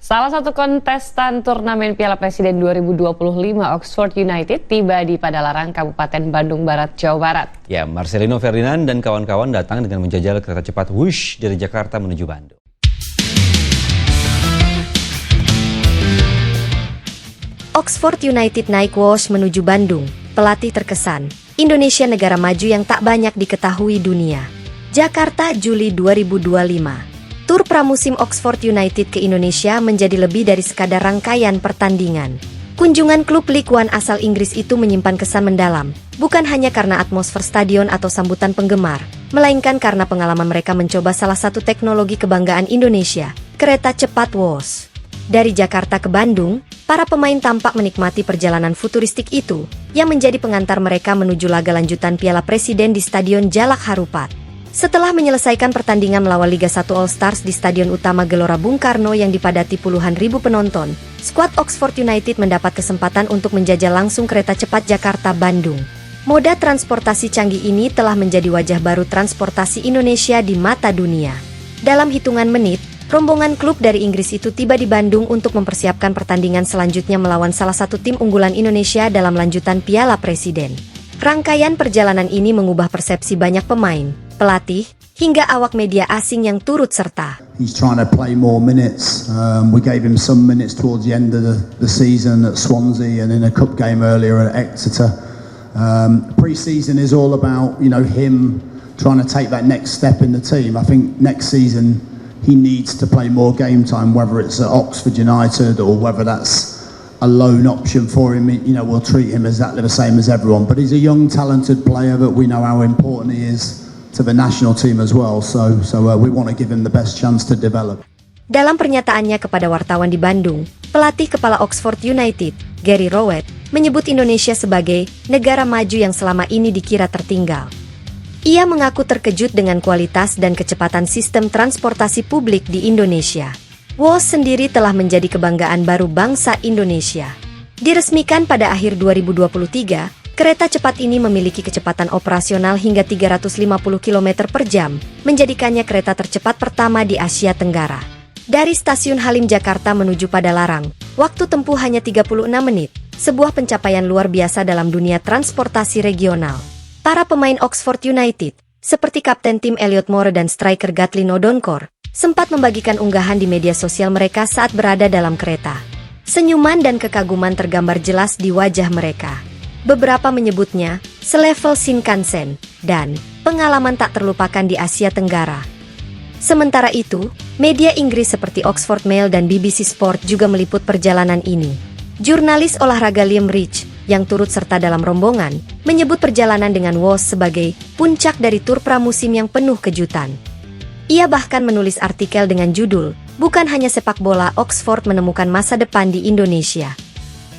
Salah satu kontestan turnamen Piala Presiden 2025 Oxford United tiba di Padalarang, Kabupaten Bandung Barat, Jawa Barat. Ya, Marcelino Ferdinand dan kawan-kawan datang dengan menjajal kereta cepat Wush dari Jakarta menuju Bandung. Oxford United naik Wush menuju Bandung. Pelatih terkesan, Indonesia negara maju yang tak banyak diketahui dunia. Jakarta, Juli 2025. Tur pramusim Oxford United ke Indonesia menjadi lebih dari sekadar rangkaian pertandingan. Kunjungan klub Ligue 1 asal Inggris itu menyimpan kesan mendalam, bukan hanya karena atmosfer stadion atau sambutan penggemar, melainkan karena pengalaman mereka mencoba salah satu teknologi kebanggaan Indonesia, kereta cepat Wush. Dari Jakarta ke Bandung, para pemain tampak menikmati perjalanan futuristik itu, yang menjadi pengantar mereka menuju laga lanjutan Piala Presiden di Stadion Jalak Harupat. Setelah menyelesaikan pertandingan melawan Liga 1 All Stars di Stadion Utama Gelora Bung Karno yang dipadati puluhan ribu penonton, skuad Oxford United mendapat kesempatan untuk menjajal langsung kereta cepat Jakarta-Bandung. Moda transportasi canggih ini telah menjadi wajah baru transportasi Indonesia di mata dunia. Dalam hitungan menit, rombongan klub dari Inggris itu tiba di Bandung untuk mempersiapkan pertandingan selanjutnya melawan salah satu tim unggulan Indonesia dalam lanjutan Piala Presiden. Rangkaian perjalanan ini mengubah persepsi banyak pemain, pelatih, hingga awak media asing yang turut serta. He's trying to play more minutes. We gave him some minutes towards the end of the season at Swansea and in a cup game earlier at Exeter. Pre-season is all about, him trying to take that next step in the team. I think next season he needs to play more game time, whether it's at Oxford United or whether that's a loan option for him. We'll treat him exactly the same as everyone. But he's a young, talented player that we know how important he is to the national team as well. So we want to give him the best chance to develop. Dalam pernyataannya kepada wartawan di Bandung, pelatih kepala Oxford United, Gary Rowett, menyebut Indonesia sebagai negara maju yang selama ini dikira tertinggal. Ia mengaku terkejut dengan kualitas dan kecepatan sistem transportasi publik di Indonesia. Wush sendiri telah menjadi kebanggaan baru bangsa Indonesia. Diresmikan pada akhir 2023, kereta cepat ini memiliki kecepatan operasional hingga 350 km per jam, menjadikannya kereta tercepat pertama di Asia Tenggara. Dari stasiun Halim Jakarta menuju Padalarang, waktu tempuh hanya 36 menit, sebuah pencapaian luar biasa dalam dunia transportasi regional. Para pemain Oxford United, seperti Kapten tim Elliot Moore dan striker Gatlin Odonkor, sempat membagikan unggahan di media sosial mereka saat berada dalam kereta. Senyuman dan kekaguman tergambar jelas di wajah mereka. Beberapa menyebutnya selevel Shinkansen dan pengalaman tak terlupakan di Asia Tenggara. Sementara itu, media Inggris seperti Oxford Mail dan BBC Sport juga meliput perjalanan ini. Jurnalis olahraga Liam Rich, yang turut serta dalam rombongan, menyebut perjalanan dengan Wush sebagai puncak dari tur pramusim yang penuh kejutan. Ia bahkan menulis artikel dengan judul, "Bukan hanya sepak bola, Oxford menemukan masa depan di Indonesia."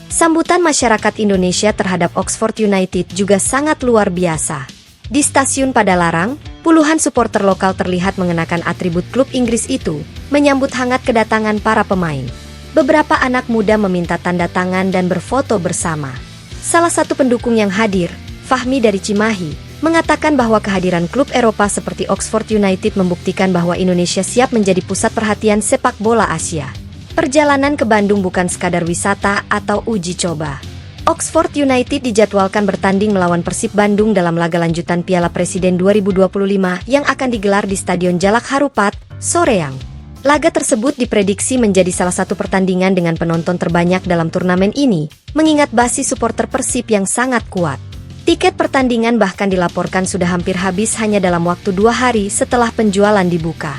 Sambutan masyarakat Indonesia terhadap Oxford United juga sangat luar biasa. Di stasiun Padalarang, puluhan supporter lokal terlihat mengenakan atribut klub Inggris itu, menyambut hangat kedatangan para pemain. Beberapa anak muda meminta tanda tangan dan berfoto bersama. Salah satu pendukung yang hadir, Fahmi dari Cimahi, mengatakan bahwa kehadiran klub Eropa seperti Oxford United membuktikan bahwa Indonesia siap menjadi pusat perhatian sepak bola Asia. Perjalanan ke Bandung bukan sekadar wisata atau uji coba. Oxford United dijadwalkan bertanding melawan Persib Bandung dalam laga lanjutan Piala Presiden 2025 yang akan digelar di Stadion Jalak Harupat, Soreang. Laga tersebut diprediksi menjadi salah satu pertandingan dengan penonton terbanyak dalam turnamen ini, mengingat basis supporter Persib yang sangat kuat. Tiket pertandingan bahkan dilaporkan sudah hampir habis hanya dalam waktu 2 hari setelah penjualan dibuka.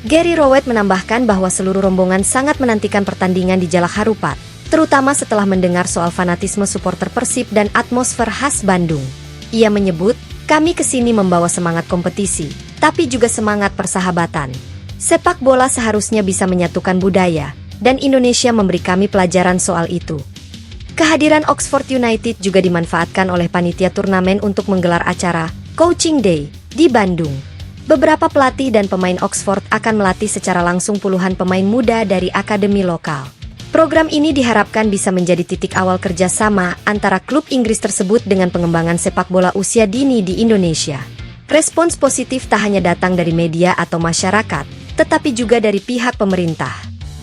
Gary Rowett menambahkan bahwa seluruh rombongan sangat menantikan pertandingan di Jalak Harupat, terutama setelah mendengar soal fanatisme supporter Persib dan atmosfer khas Bandung. Ia menyebut, "Kami kesini membawa semangat kompetisi, tapi juga semangat persahabatan. Sepak bola seharusnya bisa menyatukan budaya, dan Indonesia memberi kami pelajaran soal itu." Kehadiran Oxford United juga dimanfaatkan oleh panitia turnamen untuk menggelar acara Coaching Day di Bandung. Beberapa pelatih dan pemain Oxford akan melatih secara langsung puluhan pemain muda dari akademi lokal. Program ini diharapkan bisa menjadi titik awal kerjasama antara klub Inggris tersebut dengan pengembangan sepak bola usia dini di Indonesia. Respons positif tak hanya datang dari media atau masyarakat, tetapi juga dari pihak pemerintah.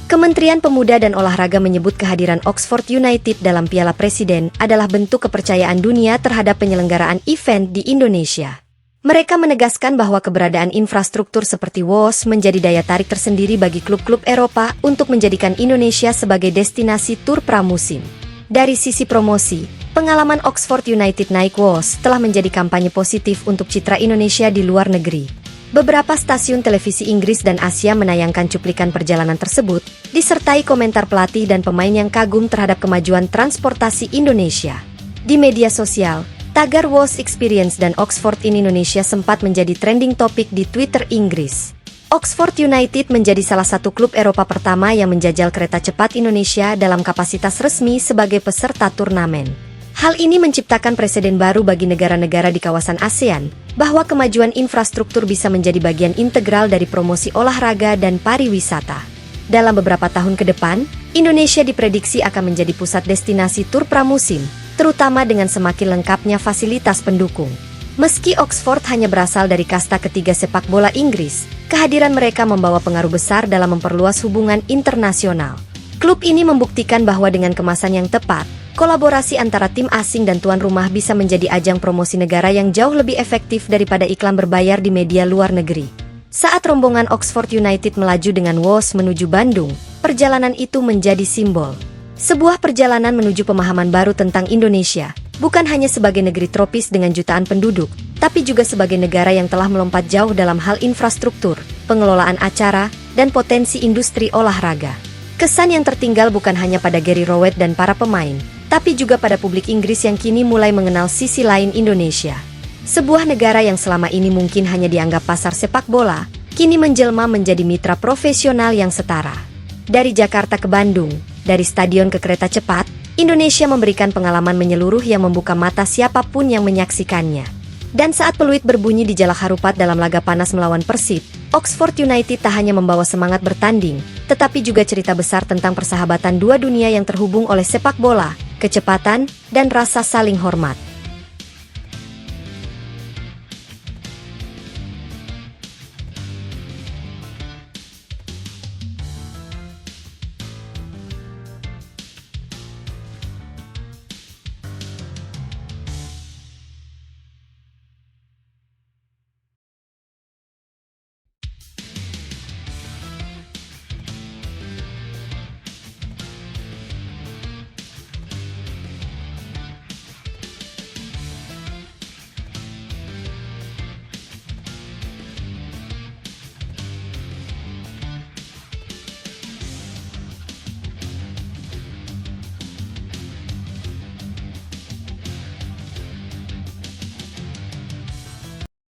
Kementerian Pemuda dan Olahraga menyebut kehadiran Oxford United dalam Piala Presiden adalah bentuk kepercayaan dunia terhadap penyelenggaraan event di Indonesia. Mereka menegaskan bahwa keberadaan infrastruktur seperti WOS menjadi daya tarik tersendiri bagi klub-klub Eropa untuk menjadikan Indonesia sebagai destinasi tur pramusim. Dari sisi promosi, pengalaman Oxford United naik WOS telah menjadi kampanye positif untuk citra Indonesia di luar negeri. Beberapa stasiun televisi Inggris dan Asia menayangkan cuplikan perjalanan tersebut, disertai komentar pelatih dan pemain yang kagum terhadap kemajuan transportasi Indonesia. Di media sosial, tagar WOS Experience dan Oxford in Indonesia sempat menjadi trending topik di Twitter Inggris. Oxford United menjadi salah satu klub Eropa pertama yang menjajal kereta cepat Indonesia dalam kapasitas resmi sebagai peserta turnamen. Hal ini menciptakan preseden baru bagi negara-negara di kawasan ASEAN, bahwa kemajuan infrastruktur bisa menjadi bagian integral dari promosi olahraga dan pariwisata. Dalam beberapa tahun ke depan, Indonesia diprediksi akan menjadi pusat destinasi tur pramusim, terutama dengan semakin lengkapnya fasilitas pendukung. Meski Oxford hanya berasal dari kasta ketiga sepak bola Inggris, kehadiran mereka membawa pengaruh besar dalam memperluas hubungan internasional. Klub ini membuktikan bahwa dengan kemasan yang tepat, kolaborasi antara tim asing dan tuan rumah bisa menjadi ajang promosi negara yang jauh lebih efektif daripada iklan berbayar di media luar negeri. Saat rombongan Oxford United melaju dengan WOS menuju Bandung, perjalanan itu menjadi simbol. Sebuah perjalanan menuju pemahaman baru tentang Indonesia, bukan hanya sebagai negeri tropis dengan jutaan penduduk, tapi juga sebagai negara yang telah melompat jauh dalam hal infrastruktur, pengelolaan acara, dan potensi industri olahraga. Kesan yang tertinggal bukan hanya pada Gary Rowett dan para pemain, tapi juga pada publik Inggris yang kini mulai mengenal sisi lain Indonesia. Sebuah negara yang selama ini mungkin hanya dianggap pasar sepak bola, kini menjelma menjadi mitra profesional yang setara. Dari Jakarta ke Bandung, dari stadion ke kereta cepat, Indonesia memberikan pengalaman menyeluruh yang membuka mata siapapun yang menyaksikannya. Dan saat peluit berbunyi di Jalak Harupat dalam laga panas melawan Persib, Oxford United tak hanya membawa semangat bertanding, tetapi juga cerita besar tentang persahabatan dua dunia yang terhubung oleh sepak bola, kecepatan, dan rasa saling hormat.